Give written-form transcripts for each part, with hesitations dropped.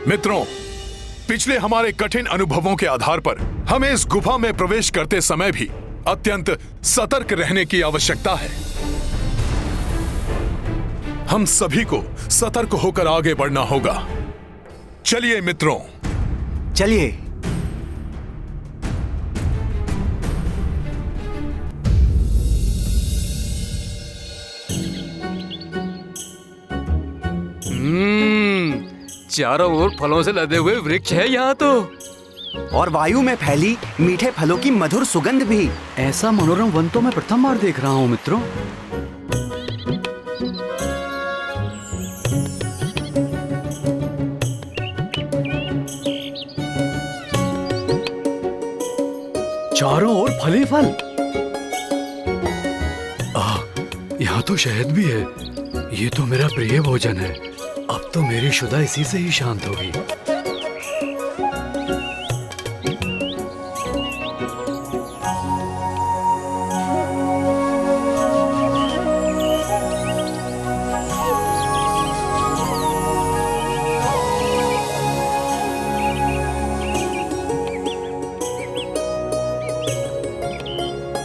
मित्रों, पिछले हमारे कठिन अनुभवों के आधार पर हमें इस गुफा में प्रवेश करते समय भी अत्यंत सतर्क रहने की आवश्यकता है। हम सभी को सतर्क होकर आगे बढ़ना होगा। चलिए मित्रों, चलिए। चारों ओर फलों से लदे हुए वृक्ष है यहाँ तो, और वायु में फैली मीठे फलों की मधुर सुगंध भी। ऐसा मनोरम वन तो मैं प्रथम बार देख रहा हूँ मित्रों। चारों ओर फल ही फल। यहाँ तो शहद भी है। ये तो मेरा प्रिय भोजन है। अब तो मेरी शुदा इसी से ही शांत होगी।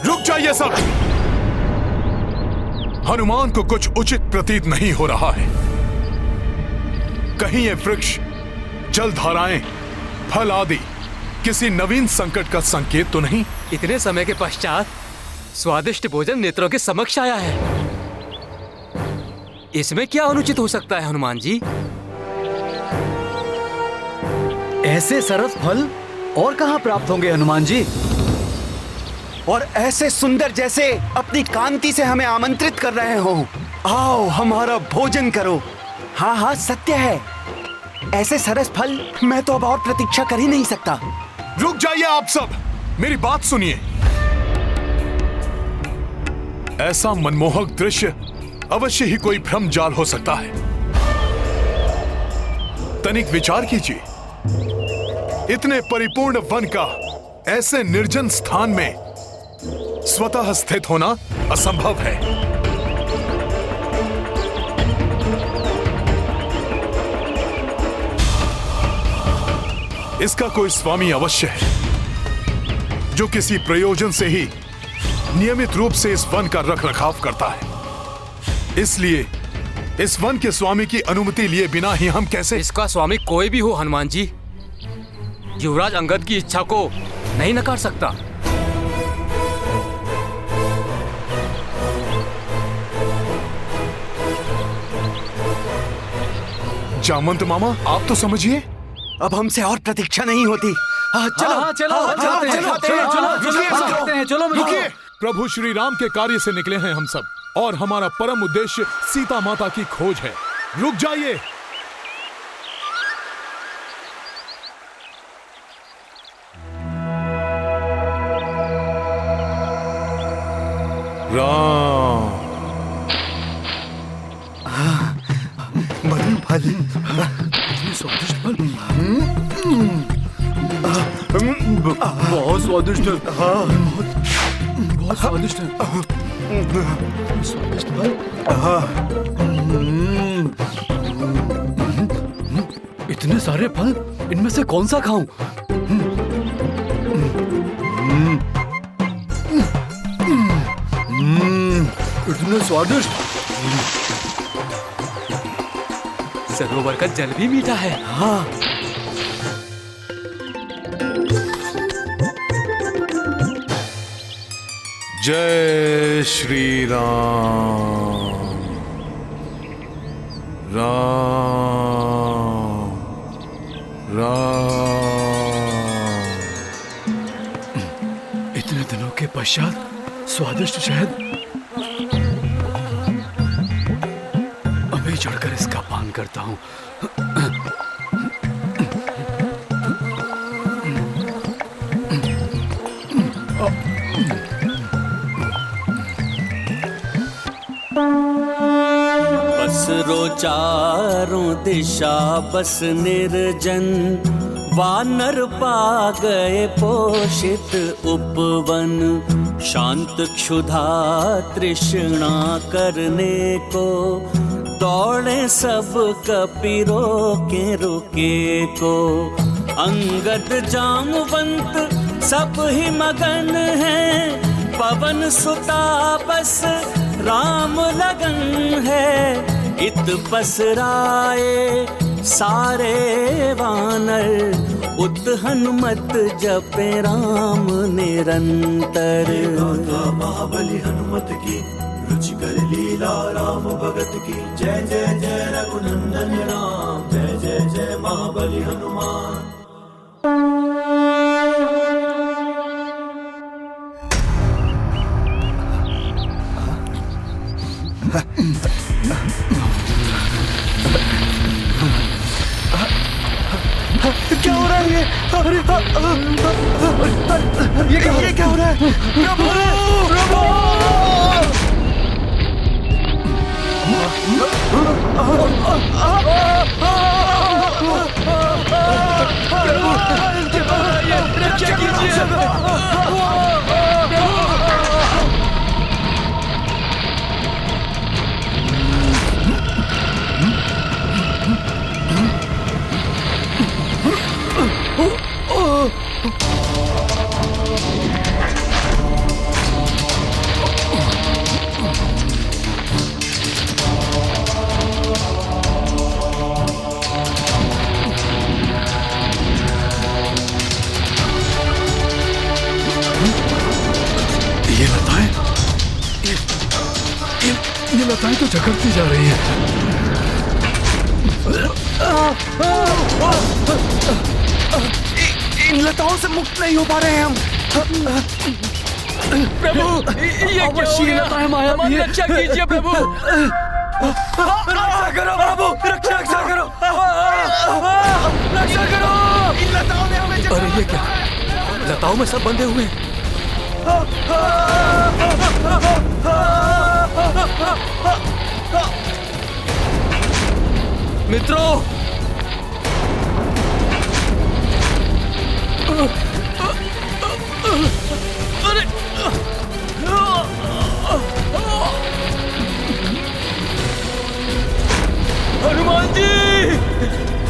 रुक जाइए सब। हनुमान को कुछ उचित प्रतीत नहीं हो रहा है। कहीं ये वृक्ष, जलधाराएं, फल आदि किसी नवीन संकट का संकेत तो नहीं? इतने समय के पश्चात स्वादिष्ट भोजन नेत्रों के समक्ष आया है। इसमें क्या अनुचित हो सकता है हनुमान जी? ऐसे सरस फल और कहाँ प्राप्त होंगे हनुमान जी? और ऐसे सुंदर जैसे अपनी कांति से हमें आमंत्रित कर रहे हो। आओ हमारा भोजन करो। हाँ हाँ, सत्य है। ऐसे सरस फल मैं तो अब और प्रतीक्षा कर ही नहीं सकता। रुक जाइए आप सब, मेरी बात सुनिए। ऐसा मनमोहक दृश्य अवश्य ही कोई भ्रम जाल हो सकता है। तनिक विचार कीजिए, इतने परिपूर्ण वन का ऐसे निर्जन स्थान में स्वतः स्थित होना असंभव है। इसका कोई स्वामी अवश्य है, जो किसी प्रयोजन से ही नियमित रूप से इस वन का रखरखाव करता है। इसलिए इस वन के स्वामी की अनुमति लिए बिना ही हम कैसे? इसका स्वामी कोई भी हो हनुमान जी, युवराज अंगद की इच्छा को नहीं नकार सकता। जामवंत मामा, आप तो समझिए। अब हमसे और प्रतीक्षा नहीं होती। चलो रुकिए। प्रभु श्री राम के कार्य से निकले हैं हम सब, और हमारा परम उद्देश्य सीता माता की खोज है। रुक जाइए। राम मधुर फल, स्वादिष्ट फल, बहुत स्वादिष्ट है। बहुत स्वादिष्ट है। स्वादिष्ट फल। इतने सारे फल, इनमें से कौन सा खाऊं? इतने स्वादिष्ट। सरोवर का जल भी मीठा है। हाँ। जय श्री राम। राम राम। इतने दिनों के पश्चात स्वादिष्ट शहद। अभी चढ़कर इसका पान करता हूँ। बसरो चारों दिशा बस निर्जन, वानर पा गए पोषित उपवन। शांत क्षुधा तृष्णा करने को दौड़े सब कपीरो के रुके को। अंगद जामवंत सब ही मगन है, पवन सुता बस राम लगन है। इत पसराए सारे वानर, उत हनुमत जपे राम निरंतर। महाबली हनुमत की रुचिकर लीला राम भगत की। जय जय जय रघुनंदन राम, जय जय जय महाबली हनुमान। क्या हो रहा है ये? अरे ये क्या हो रहा है? प्रभु! रक्षा कीजिए। ये लताएं तो झकड़ती जा रही है। इन लताओं से मुक्त नहीं हो पा रहे हैं हम। प्रभु, ये क्या हो गया? हमारी रक्षा कीजिए प्रभु। रक्षा करो प्रभु, रक्षा करो, रक्षा करो। इन लताओं ने हमें अरे ये क्या? लताओं में सब बंधे हुए हैं। मित्रों, अरे हनुमान जी,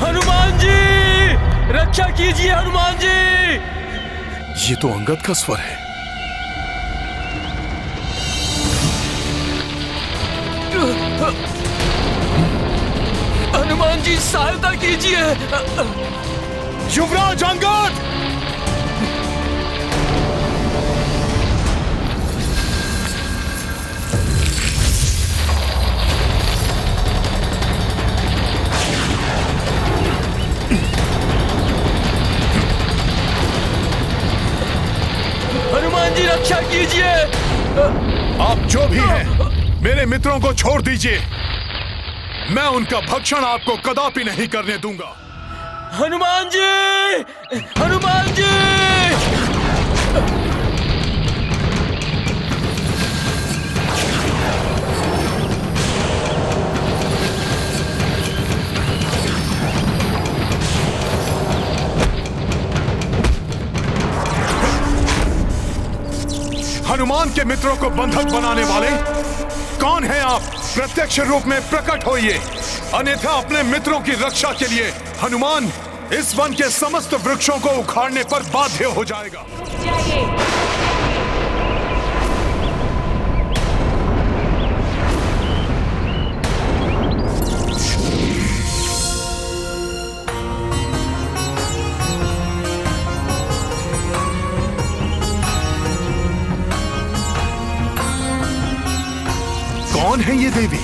हनुमान जी, रक्षा कीजिए हनुमान जी। ये तो अंगद का स्वर है। हनुमान जी सहायता कीजिए। युवराज अंगद! हनुमान जी रक्षा कीजिए। आप जो भी हैं, मेरे मित्रों को छोड़ दीजिए। मैं उनका भक्षण आपको कदापि नहीं करने दूंगा। हनुमान जी, हनुमान जी! हनुमान के मित्रों को बंधक बनाने वाले कौन हैं आप? प्रत्यक्ष रूप में प्रकट होइए, अन्यथा अपने मित्रों की रक्षा के लिए हनुमान इस वन के समस्त वृक्षों को उखाड़ने पर बाध्य हो जाएगा। कौन है ये देवी?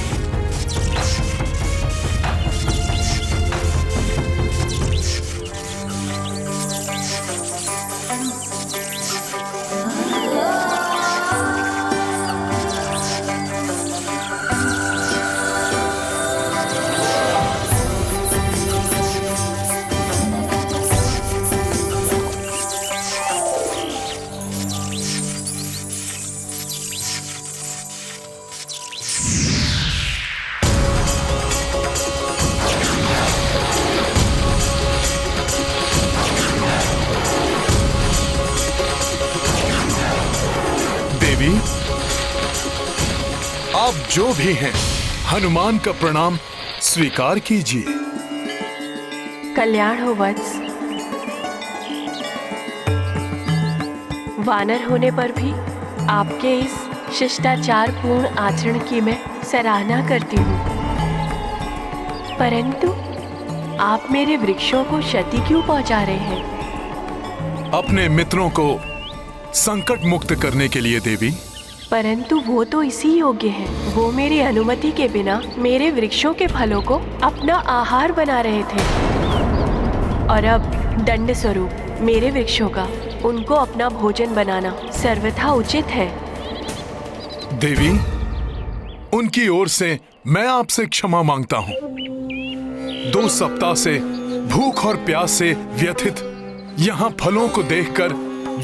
आप जो भी हैं, हनुमान का प्रणाम स्वीकार कीजिए। कल्याण हो वत्स। वानर होने पर भी आपके इस शिष्टाचार पूर्ण आचरण की मैं सराहना करती हूँ, परंतु आप मेरे वृक्षों को क्षति क्यों पहुंचा रहे हैं? अपने मित्रों को संकट मुक्त करने के लिए देवी। परंतु वो तो इसी योग्य है। वो मेरी अनुमति के बिना मेरे वृक्षों के फलों को अपना आहार बना रहे थे, और अब दंड स्वरूप मेरे वृक्षों का उनको अपना भोजन बनाना सर्वथा उचित है। देवी, उनकी ओर से मैं आपसे क्षमा मांगता हूँ। 2 सप्ताह से भूख और प्यास से व्यथित यहाँ फलों को देखकर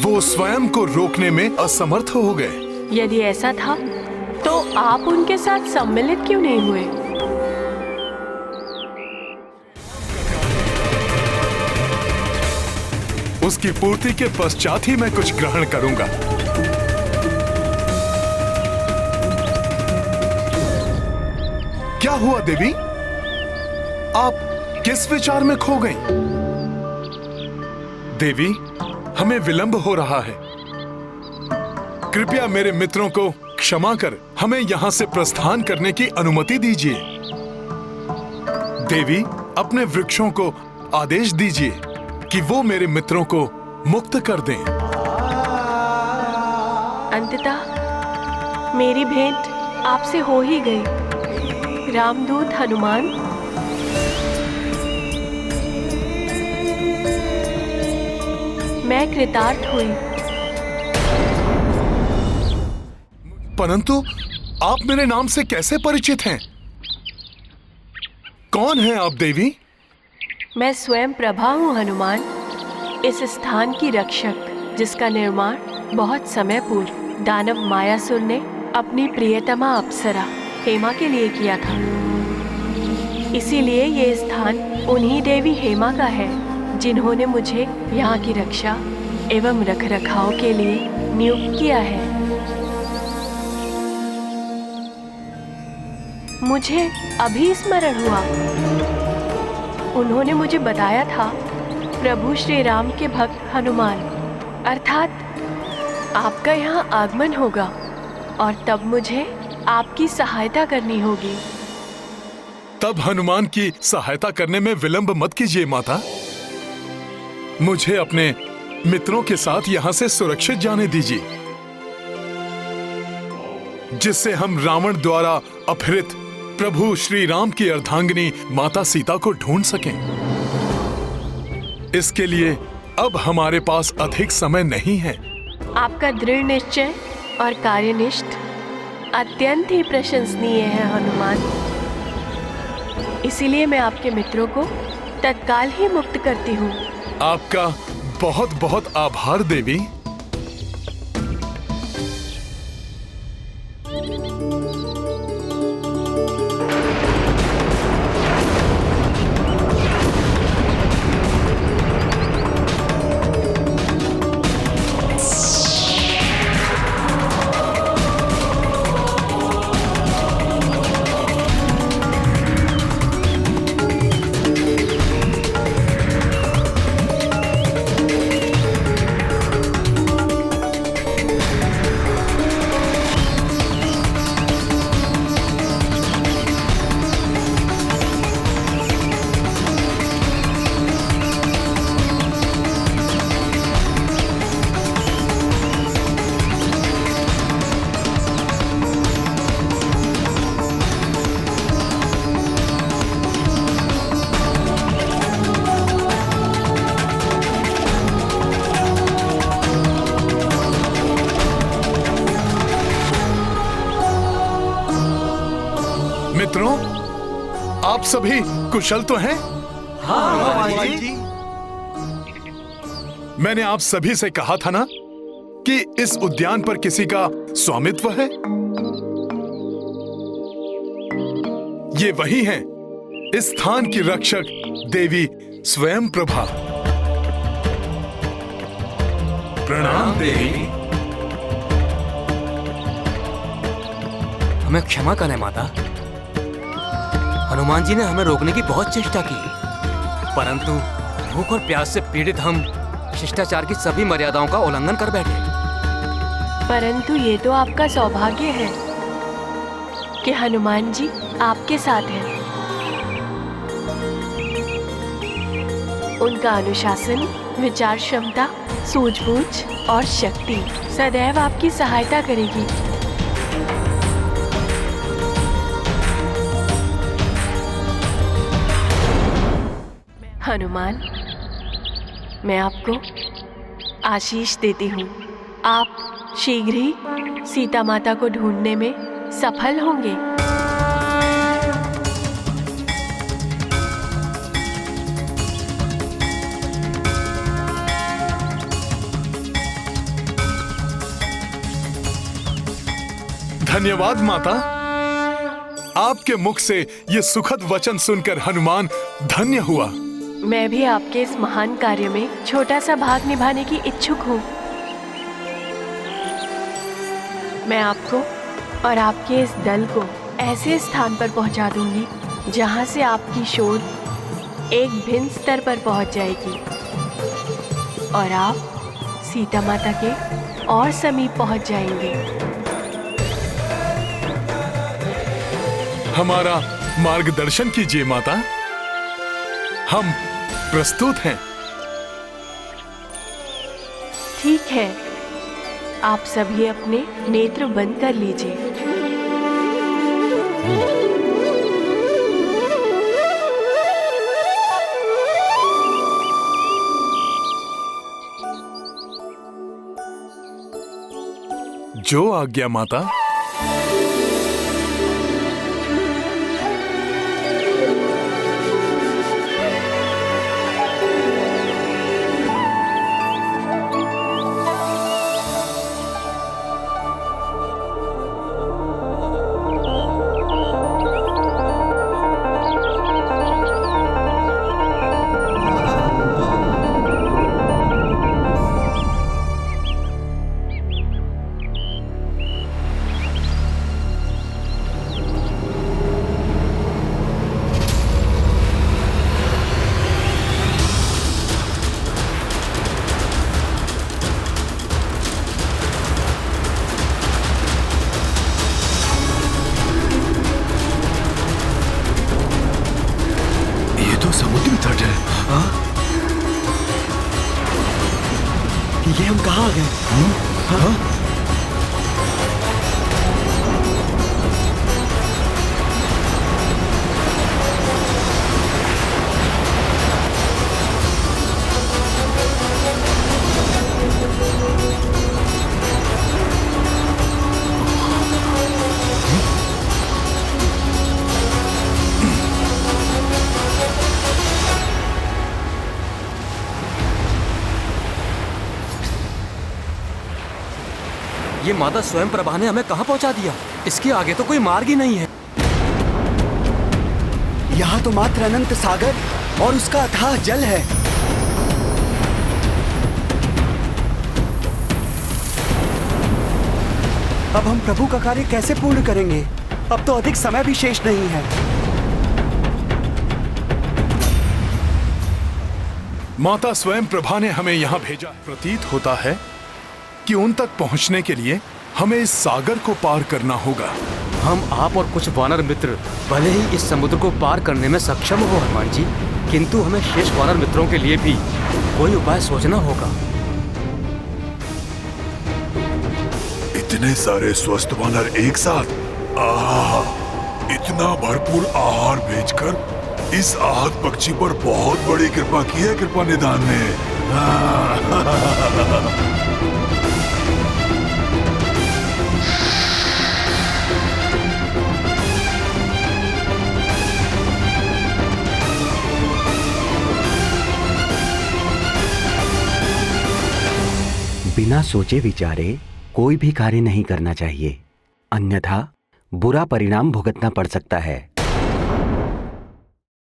वो स्वयं को रोकने में असमर्थ हो गए। यदि ऐसा था तो आप उनके साथ सम्मिलित क्यों नहीं हुए? उसकी पूर्ति के पश्चात ही मैं कुछ ग्रहण करूंगा। क्या हुआ देवी? आप किस विचार में खो गई? देवी, हमें विलंब हो रहा है। कृपया मेरे मित्रों को क्षमा कर हमें यहां से प्रस्थान करने की अनुमति दीजिए। देवी, अपने वृक्षों को आदेश दीजिए कि वो मेरे मित्रों को मुक्त कर दें। अंततः मेरी भेंट आपसे हो ही गई। रामदूत हनुमान, मैं कृतार्थ हुई। परंतु आप मेरे नाम से कैसे परिचित हैं? कौन हैं आप देवी? मैं स्वयं प्रभा हूँ हनुमान, इस स्थान की रक्षक, जिसका निर्माण बहुत समय पूर्व दानव मायासुर ने अपनी प्रियतमा अप्सरा हेमा के लिए किया था। इसीलिए ये स्थान उन्हीं देवी हेमा का है, जिन्होंने मुझे यहाँ की रक्षा एवं रखरखाव के लिए नियुक्त किया है। मुझे अभी स्मरण हुआ, उन्होंने मुझे बताया था प्रभु श्री राम के भक्त हनुमान, अर्थात आपका यहाँ आगमन होगा, और तब मुझे आपकी सहायता करनी होगी। तब हनुमान की सहायता करने में विलंब मत कीजिए माता। मुझे अपने मित्रों के साथ यहाँ से सुरक्षित जाने दीजिए, जिससे हम रावण द्वारा अपहृत प्रभु श्री राम की अर्धांगिनी माता सीता को ढूंढ सकें। इसके लिए अब हमारे पास अधिक समय नहीं है। आपका दृढ़ निश्चय और कार्यनिष्ठ अत्यंत ही प्रशंसनीय है हनुमान। इसीलिए मैं आपके मित्रों को तत्काल ही मुक्त करती हूँ। आपका बहुत बहुत आभार देवी। मित्रों, आप सभी कुशल तो हैं? हाँ जी। मैंने आप सभी से कहा था ना कि इस उद्यान पर किसी का स्वामित्व है। ये वही हैं, इस स्थान की रक्षक देवी स्वयं प्रभा। प्रणाम देवी। हमें क्षमा करें माता, हनुमान जी ने हमें रोकने की बहुत चेष्टा की, परंतु भूख और प्यास से पीड़ित हम शिष्टाचार की सभी मर्यादाओं का उल्लंघन कर बैठे। परंतु ये तो आपका सौभाग्य है कि हनुमान जी आपके साथ हैं। उनका अनुशासन, विचार क्षमता, सूझबूझ और शक्ति सदैव आपकी सहायता करेगी। हनुमान, मैं आपको आशीष देती हूँ। आप शीघ्र ही सीता माता को ढूंढने में सफल होंगे। धन्यवाद माता। आपके मुख से ये सुखद वचन सुनकर हनुमान धन्य हुआ। मैं भी आपके इस महान कार्य में छोटा सा भाग निभाने की इच्छुक हूँ। मैं आपको और आपके इस दल को ऐसे स्थान पर पहुँचा दूंगी जहाँ से आपकी शोध एक भिन्न स्तर पर पहुँच जाएगी और आप सीता माता के और समीप पहुँच जाएंगे। हमारा मार्गदर्शन कीजिए माता, हम प्रस्तुत हैं। ठीक है, आप सभी अपने नेत्र बंद कर लीजिए। जो आज्ञा माता। समुद्र तट है। हाँ? ये हम कहाँ आ गए? हाँ? ये माता स्वयं प्रभा ने हमें कहाँ पहुँचा दिया? इसके आगे तो कोई मार्ग ही नहीं है। यहाँ तो मात्र अनंत सागर और उसका अथाह जल है। अब हम प्रभु का कार्य कैसे पूर्ण करेंगे? अब तो अधिक समय भी शेष नहीं है। माता स्वयं प्रभा ने हमें यहाँ भेजा। प्रतीत होता है कि उन तक पहुँचने के लिए हमें इस सागर को पार करना होगा। हम, आप और कुछ वानर मित्र भले ही इस समुद्र को पार करने में सक्षम हो हनुमान जी, किंतु हमें शेष वानर मित्रों के लिए भी कोई उपाय सोचना होगा। इतने सारे स्वस्थ वानर एक साथ, इतना भरपूर आहार भेजकर इस आहत पक्षी पर बहुत बड़ी कृपा की है कृपा निधान ने। बिना सोचे विचारे कोई भी कार्य नहीं करना चाहिए, अन्यथा बुरा परिणाम भुगतना पड़ सकता है।